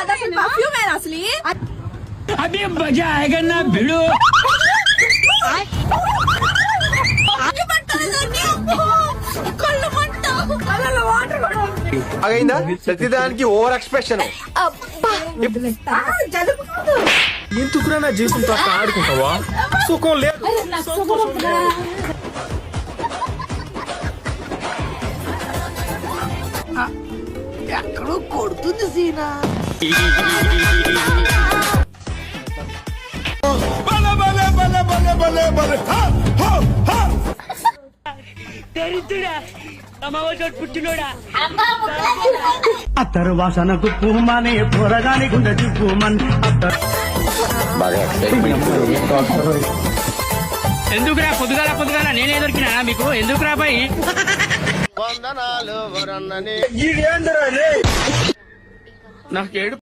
Perfume है असली। अभी मजा आएगा ना भिड़ो। అయిందా ప్రతిదానికి ఓవర్ ఎక్స్ప్రెషన్. ఎందుకురా నా జీవితంతో అట్లా ఆడుకుంటావా? సుఖం లేదు. ఎక్కడో కొడుతుంది సీనా. అత్తరు వాసనకు పువ్వుమానే పొరగాని గుండె చిప్పుమన్. ఎందుకురా పొద్దుగాల పొద్దుగాల నేనే దొరికినా మీకు? ఎందుకురా బాయ్? నాకు ఏడు